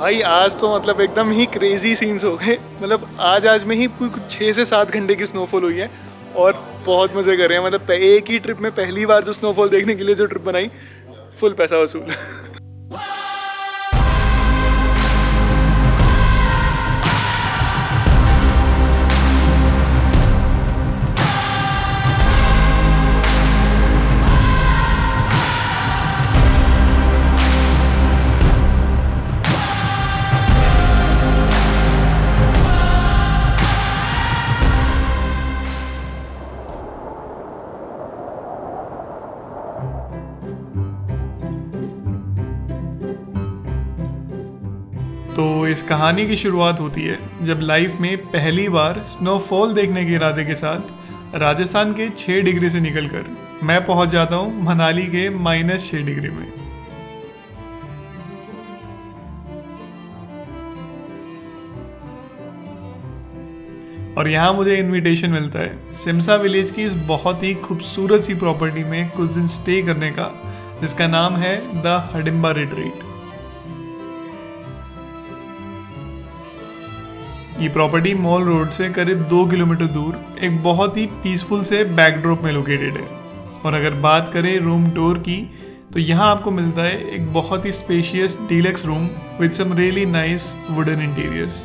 भाई आज तो मतलब एकदम ही क्रेजी सीन्स हो गए। मतलब आज में ही कुछ 6 से 7 घंटे की स्नोफॉल हुई है और बहुत मज़े कर रहे हैं। मतलब एक ही ट्रिप में पहली बार जो स्नोफॉल देखने के लिए जो ट्रिप बनाई, फुल पैसा वसूल। तो इस कहानी की शुरुआत होती है जब लाइफ में पहली बार स्नोफॉल देखने के इरादे के साथ राजस्थान के 6 डिग्री से निकलकर मैं पहुंच जाता हूं मनाली के -6 डिग्री में। और यहाँ मुझे इनविटेशन मिलता है सिमसा विलेज की इस बहुत ही खूबसूरत सी प्रॉपर्टी में कुछ दिन स्टे करने का, जिसका नाम है द हडिम्बा रिट्रीट। ये प्रॉपर्टी मॉल रोड से करीब 2 किलोमीटर दूर एक बहुत ही पीसफुल से बैकड्रॉप में लोकेटेड है। और अगर बात करें रूम टूर की, तो यहाँ आपको मिलता है एक बहुत ही spacious deluxe room with some really nice wooden interiors.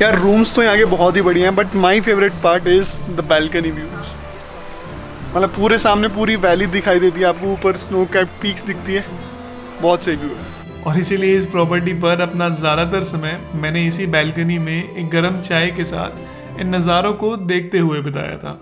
यार रूम्स तो यहाँ के बहुत ही बढ़िया हैं, but my favourite part is the balcony views. मतलब पूरे सामने पूरी वैली दिखाई देती है आपको, ऊपर स्नो कैप्ड पीक्स दिखती है, बहुत सही व्यू है। और इसीलिए इस प्रॉपर्टी पर अपना ज़्यादातर समय मैंने इसी बैल्कनी में एक गर्म चाय के साथ इन नज़ारों को देखते हुए बिताया था।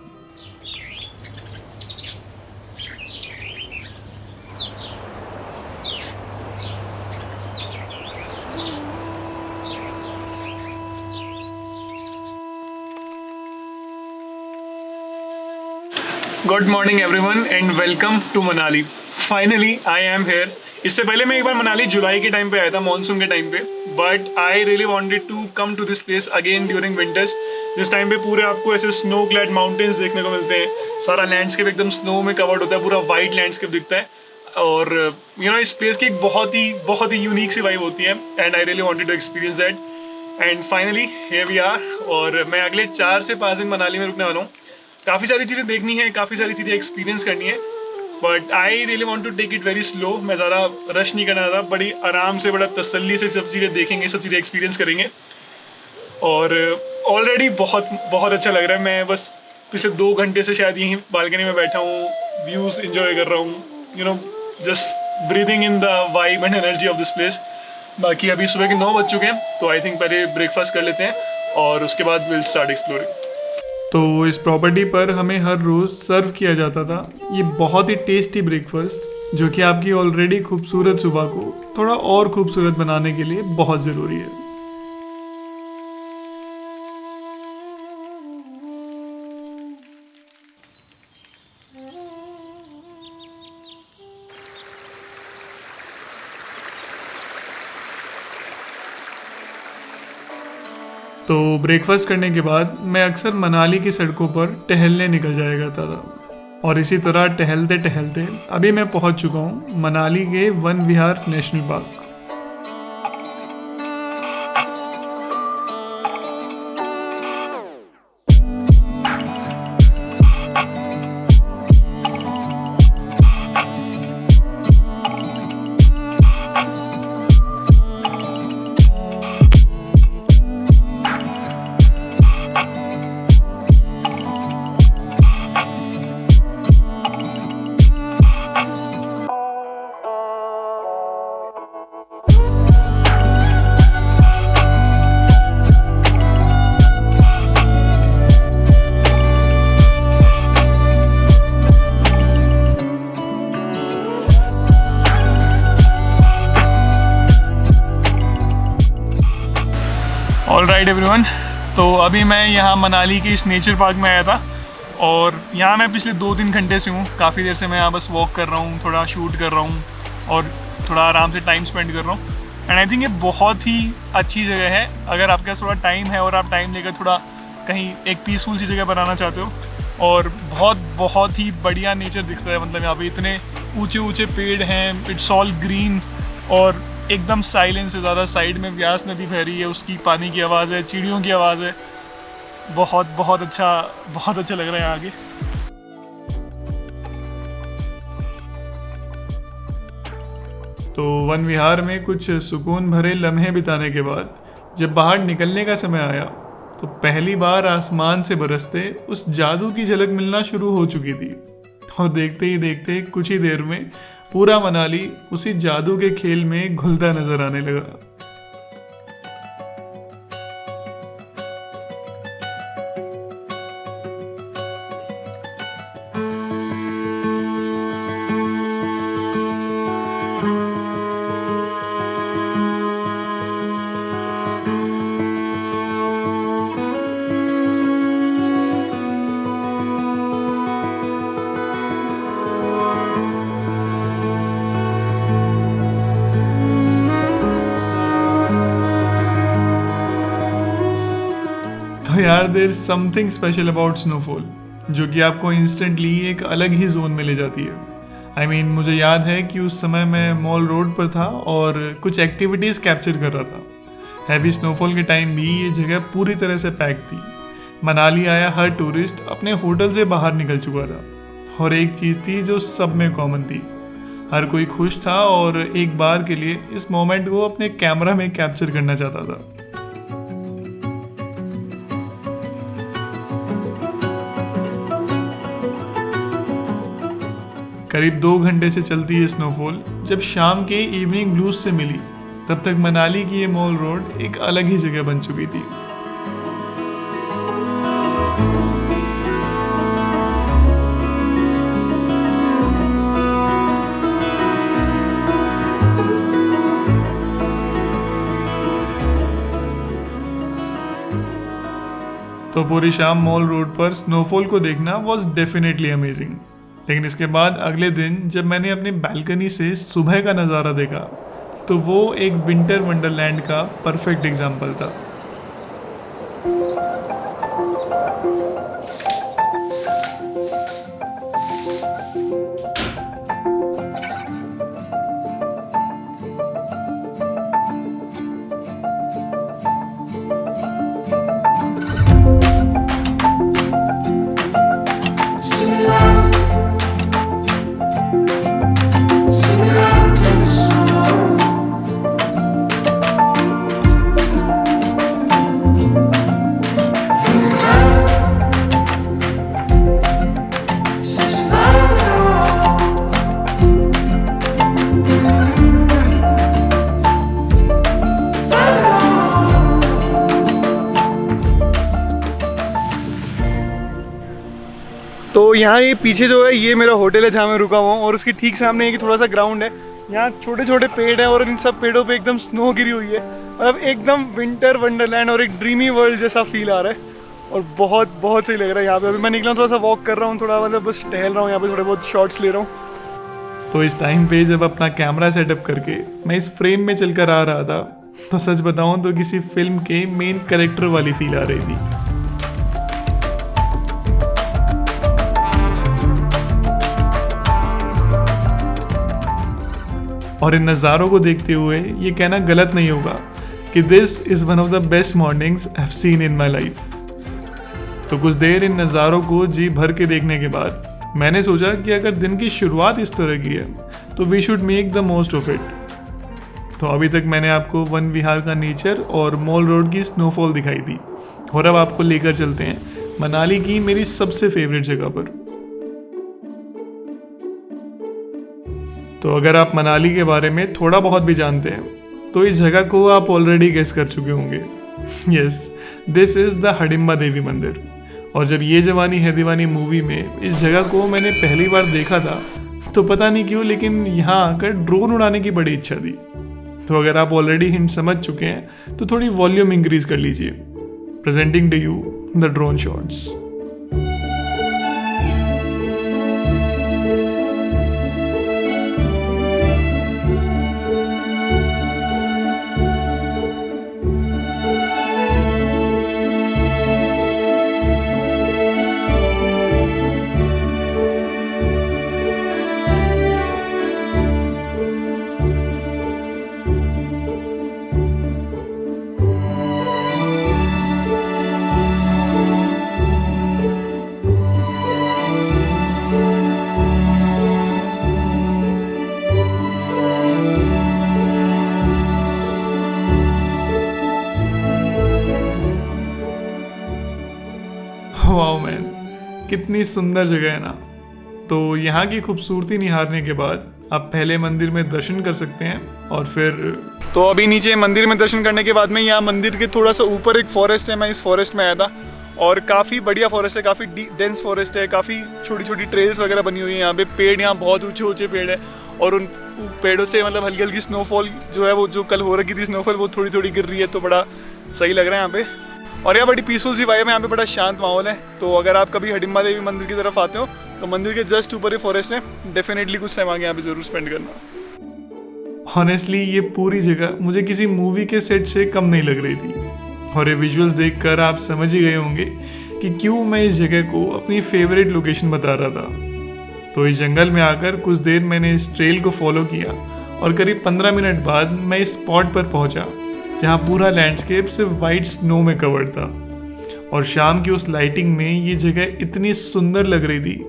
Good morning everyone and welcome to Manali. Finally I am here. इससे पहले मैं एक बार मनाली जुलाई के टाइम पे आया था, मॉनसून के टाइम पे, but I really wanted to come to this place again during winters. जिस टाइम पे पूरे आपको ऐसे स्नो क्लैड माउंटेन्स देखने को मिलते हैं, सारा लैंडस्केप एकदम स्नो में कवर्ड होता है, पूरा वाइट लैंडस्केप दिखता है। और यू नो इस प्लेस की एक बहुत ही यूनिक सी वाइब होती है and I really wanted to experience that. And finally here we are. और मैं अगले 4 से 5 दिन मनाली में रुकने वाला हूँ। काफ़ी सारी चीज़ें देखनी है, काफ़ी सारी चीज़ें एक्सपीरियंस करनी है, but I really want to take it very slow. मैं ज़्यादा रश नहीं करना चाहता, बड़ी आराम से, बड़ा तसल्ली से सब चीज़ें देखेंगे, सब चीज़ें एक्सपीरियंस करेंगे। और ऑलरेडी बहुत अच्छा लग रहा है। मैं बस पिछले 2 घंटे से शायद यहीं बालकनी में बैठा हूँ, व्यूज़ इन्जॉय कर रहा हूँ, you know just breathing in the vibe and energy of this place. बाकी अभी सुबह के 9 बज चुके हैं, तो आई थिंक पहले ब्रेकफास्ट कर लेते हैं और उसके बाद विल स्टार्ट एक्सप्लोरिंग। तो इस प्रॉपर्टी पर हमें हर रोज़ सर्व किया जाता था ये बहुत ही टेस्टी ब्रेकफास्ट, जो कि आपकी ऑलरेडी खूबसूरत सुबह को थोड़ा और खूबसूरत बनाने के लिए बहुत ज़रूरी है। तो ब्रेकफास्ट करने के बाद मैं अक्सर मनाली की सड़कों पर टहलने निकल जाया करता था। और इसी तरह टहलते टहलते अभी मैं पहुंच चुका हूं मनाली के Van Vihar national park. All right everyone, तो अभी मैं यहाँ मनाली के इस नेचर पार्क में आया था और यहाँ मैं पिछले 2-3 घंटे से हूँ। काफ़ी देर से मैं यहाँ बस वॉक कर रहा हूँ, थोड़ा शूट कर रहा हूँ और थोड़ा आराम से टाइम स्पेंड कर रहा हूँ। एंड आई थिंक ये बहुत ही अच्छी जगह है। अगर आपके पास थोड़ा टाइम है और आप टाइम लेकर थोड़ा कहीं एक पीसफुल सी जगह बनाना चाहते हो, और बहुत ही बढ़िया नेचर दिखता है। मतलब यहाँ पे इतने ऊंचे ऊंचे पेड़ हैं, इट्स ऑल ग्रीन, और एकदम साइलेंस है, ज़्यादा साइड में व्यास नदी बह रही है, उसकी पानी की आवाज़ है, चिड़ियों की आवाज़ है। बहुत बहुत अच्छा लग रहा है यहाँ आगे। तो वन विहार में कुछ सुकून भरे लम्हे बिताने के बाद जब बाहर निकलने का समय आया तो पहली बार आसमान से बरसते उस जादू की झलक मिलना शुरू हो चुकी थी। और देखते ही देखते कुछ ही देर में पूरा मनाली उसी जादू के खेल में घुलता नजर आने लगा। तो यार there something special about snowfall जो कि आपको इंस्टेंटली एक अलग ही जोन में ले जाती है। I mean, मुझे याद है कि उस समय मैं मॉल रोड पर था और कुछ एक्टिविटीज़ कैप्चर कर रहा था। हैवी स्नोफॉल के टाइम भी ये जगह पूरी तरह से पैक थी। मनाली आया हर टूरिस्ट अपने होटल से बाहर निकल चुका था और एक चीज़ थी जो सब में कॉमन थी, हर कोई खुश था और एक बार के लिए इस मोमेंट को अपने कैमरा में कैप्चर करना चाहता था। करीब 2 घंटे से चलती है स्नोफॉल जब शाम के इवनिंग ब्लूज से मिली, तब तक मनाली की ये मॉल रोड एक अलग ही जगह बन चुकी थी। तो पूरी शाम मॉल रोड पर स्नोफॉल को देखना वॉज डेफिनेटली अमेजिंग। लेकिन इसके बाद अगले दिन जब मैंने अपनी बालकनी से सुबह का नज़ारा देखा तो वो एक विंटर वंडरलैंड का परफेक्ट एग्जाम्पल था। तो यहाँ ये पीछे जो है ये मेरा होटल है जहाँ मैं रुका हुआ हूँ और उसके ठीक सामने एक थोड़ा सा ग्राउंड है। यहाँ छोटे छोटे पेड़ हैं और इन सब पेड़ों पे एकदम स्नो गिरी हुई है। मतलब एकदम विंटर वंडरलैंड और एक ड्रीमी वर्ल्ड जैसा फील आ रहा है और बहुत सही लग रहा है यहाँ पे। अभी मैं निकला हूँ, थोड़ा सा वॉक कर रहा हूँ, थोड़ा मतलब बस टहल रहा हूँ यहाँ पे, थोड़े बहुत शॉट्स ले रहा हूँ। तो इस टाइम पे जब अपना कैमरा सेटअप करके मैं इस फ्रेम में चलकर आ रहा था तो सच बताऊं तो किसी फिल्म के मेन कैरेक्टर वाली फील आ रही थी। और इन नज़ारों को देखते हुए ये कहना गलत नहीं होगा कि this is one of the best mornings I have seen in my life. तो कुछ देर इन नज़ारों को जी भर के देखने के बाद मैंने सोचा कि अगर दिन की शुरुआत इस तरह की है तो we should make the most of it. तो अभी तक मैंने आपको वन विहार का नेचर और मॉल रोड की स्नोफॉल दिखाई दी और अब आपको लेकर चलते हैं मनाली की मेरी सबसे फेवरेट जगह पर। तो अगर आप मनाली के बारे में थोड़ा बहुत भी जानते हैं तो इस जगह को आप ऑलरेडी गेस कर चुके होंगे। Yes, this is the Hadimba Devi Mandir. और जब ये जवानी है दीवानी मूवी में इस जगह को मैंने पहली बार देखा था तो पता नहीं क्यों लेकिन यहाँ आकर ड्रोन उड़ाने की बड़ी इच्छा थी। तो अगर आप ऑलरेडी हिंट समझ चुके हैं तो थोड़ी वॉल्यूम इंक्रीज कर लीजिए। Presenting to you the drone shots. कितनी सुंदर जगह है ना। तो यहाँ की खूबसूरती निहारने के बाद आप पहले मंदिर में दर्शन कर सकते हैं और फिर तो अभी नीचे मंदिर में दर्शन करने के बाद में यहाँ मंदिर के थोड़ा सा ऊपर एक फॉरेस्ट है, मैं इस फॉरेस्ट में आया था और काफ़ी बढ़िया फॉरेस्ट है, काफ़ी डेंस फॉरेस्ट है, काफ़ी छोटी छोटी ट्रेल्स वगैरह बनी हुई है यहाँ पे। पेड़ यहाँ बहुत ऊंचे ऊंचे पेड़ है और उन पेड़ों से मतलब हल्की हल्की स्नोफॉल जो है वो जो कल हो रखी थी स्नोफॉल वो थोड़ी थोड़ी गिर रही है, तो बड़ा सही लग रहा है यहाँ पे। और यहाँ बड़ी पीसफुल सी वाइब है, यहाँ पे बड़ा शांत माहौल है। तो अगर आप कभी हिडिंबा देवी मंदिर की तरफ आते हो तो मंदिर के जस्ट ऊपर ही फॉरेस्ट है, डेफिनेटली कुछ टाइम आगे यहाँ पे ज़रूर स्पेंड करना। ऑनेस्टली ये पूरी जगह मुझे किसी मूवी के सेट से कम नहीं लग रही थी और ये विजुअल्स देखकर आप समझ ही गए होंगे कि क्यों मैं इस जगह को अपनी फेवरेट लोकेशन बता रहा था। तो इस जंगल में आकर कुछ देर मैंने इस ट्रेल को फॉलो किया और करीब 15 मिनट बाद मैं इस स्पॉट पर पहुंचा जहां पूरा लैंडस्केप सिर्फ वाइट स्नो में कवर्ड था और शाम की उस लाइटिंग में ये जगह इतनी सुंदर लग रही थी।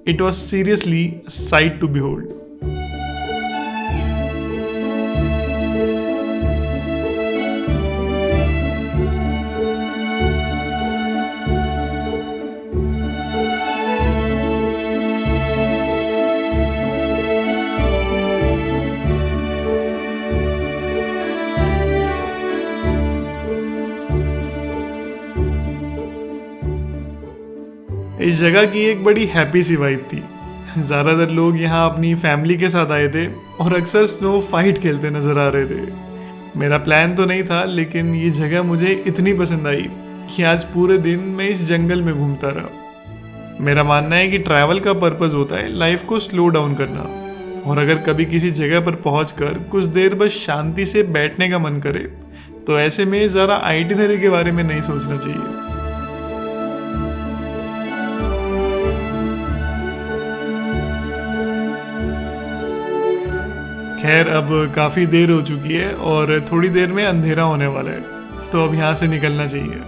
It was seriously sight to behold. इस जगह की एक बड़ी हैप्पी सी वाइब थी। ज़्यादातर लोग यहाँ अपनी फैमिली के साथ आए थे और अक्सर स्नो फाइट खेलते नज़र आ रहे थे। मेरा प्लान तो नहीं था, लेकिन ये जगह मुझे इतनी पसंद आई कि आज पूरे दिन मैं इस जंगल में घूमता रहा। मेरा मानना है कि ट्रैवल का पर्पज़ होता है लाइफ को स्लो डाउन करना, और अगर कभी किसी जगह पर पहुंचकर कुछ देर बस शांति से बैठने का मन करे तो ऐसे में ज़रा आइटिनरी के बारे में नहीं सोचना चाहिए। खैर अब काफ़ी देर हो चुकी है और थोड़ी देर में अंधेरा होने वाला है, तो अब यहाँ से निकलना चाहिए।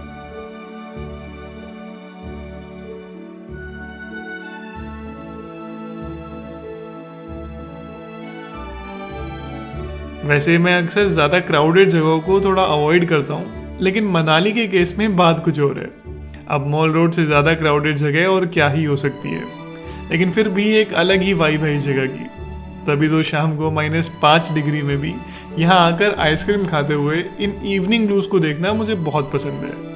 वैसे मैं अक्सर ज़्यादा क्राउडेड जगहों को थोड़ा अवॉइड करता हूँ, लेकिन मनाली के केस में बात कुछ और है। अब मॉल रोड से ज़्यादा क्राउडेड जगह और क्या ही हो सकती है, लेकिन फिर भी एक अलग ही वाइब है इस जगह की। तभी तो शाम को -5 डिग्री में भी यहाँ आकर आइसक्रीम खाते हुए इन इवनिंग व्यूज को देखना मुझे बहुत पसंद है।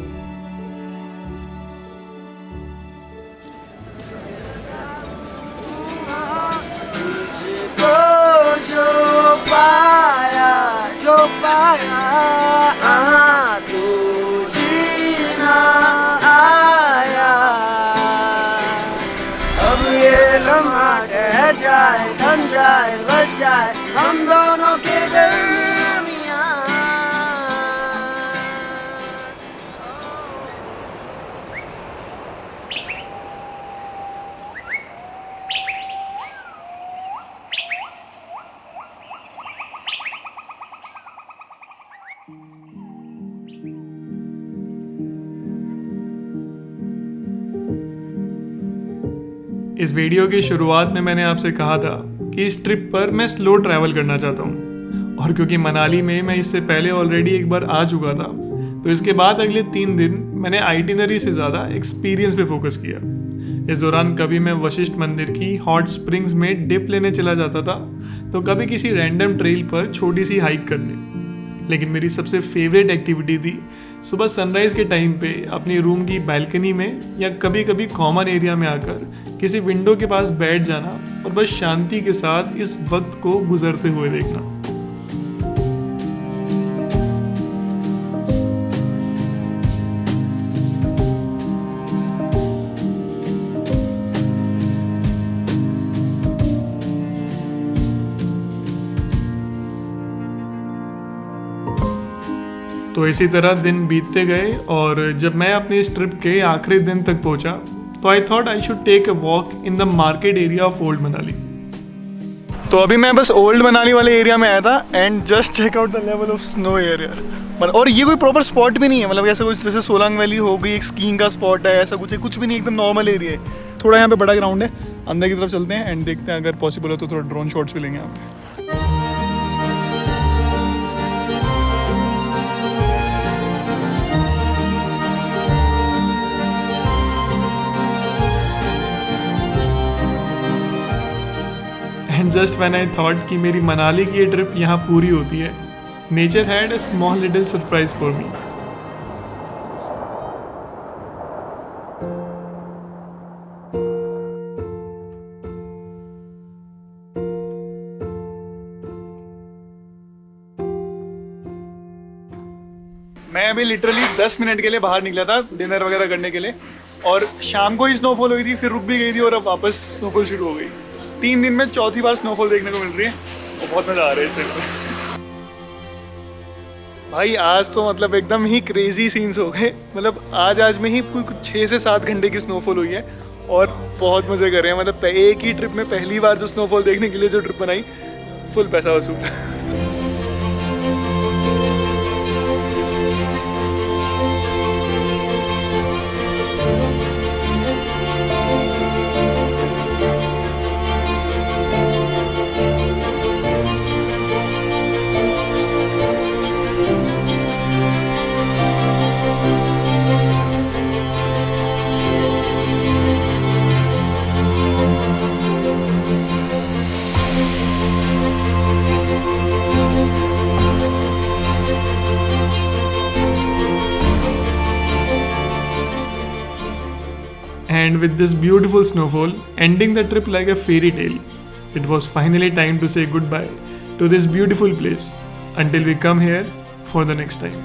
जाए थम जाए बस जाए हम दोनों के दरमियां। इस वीडियो की शुरुआत में मैंने आपसे कहा था कि इस ट्रिप पर मैं स्लो ट्रैवल करना चाहता हूँ, और क्योंकि मनाली में मैं इससे पहले ऑलरेडी एक बार आ चुका था, तो इसके बाद अगले 3 दिन मैंने आइटिनरी से ज़्यादा एक्सपीरियंस पे फोकस किया। इस दौरान कभी मैं वशिष्ठ मंदिर की हॉट स्प्रिंग्स में डिप लेने चला जाता था, तो कभी किसी रैंडम ट्रेल पर छोटी सी हाइक करने। लेकिन मेरी सबसे फेवरेट एक्टिविटी थी सुबह सनराइज़ के टाइम पे अपनी रूम की बालकनी में या कभी कभी कॉमन एरिया में आकर किसी विंडो के पास बैठ जाना और बस शांति के साथ इस वक्त को गुजरते हुए देखना। तो इसी तरह दिन बीतते गए और जब मैं अपनी इस ट्रिप के आखिरी दिन तक पहुंचा तो I thought I should take a walk in the market area of old Manali. तो अभी मैं बस ओल्ड मनाली वाले एरिया में आया था and just check out the level of snow area. और ये कोई प्रॉपर स्पॉट भी नहीं है, मतलब ऐसा कुछ जैसे सोलांग वैली हो गई एक स्कीइंग का स्पॉट है, ऐसा कुछ भी नहीं, एकदम नॉर्मल एरिया है। थोड़ा यहाँ पे बड़ा ग्राउंड है, अंदर की तरफ चलते हैं एंड देखते हैं, अगर पॉसिबल हो तो थोड़ा ड्रोन शॉट्स भी लेंगे यहाँ पे। just when I thought कि मेरी मनाली की ये ट्रिप यहाँ पूरी होती है, nature had a small little surprise for me. मैं अभी लिटरली 10 मिनट के लिए बाहर निकला था डिनर वगैरह करने के लिए, और शाम को ही स्नोफॉल हुई थी, फिर रुक भी गई थी और अब वापस स्नोफॉल शुरू हो गई। 3 दिन में चौथी बार स्नोफॉल देखने को मिल रही है और बहुत मज़ा आ रहा है इस टाइम पे। भाई आज तो मतलब एकदम ही क्रेजी सीन्स हो गए। मतलब आज में ही कुछ 6 से 7 घंटे की स्नोफॉल हुई है और बहुत मज़े कर रहे हैं। मतलब एक ही ट्रिप में पहली बार जो स्नोफॉल देखने के लिए जो ट्रिप बनाई, फुल पैसा वसूल। And with this beautiful snowfall ending the trip like a fairy tale, it was finally time to say goodbye to this beautiful place until we come here for the next time.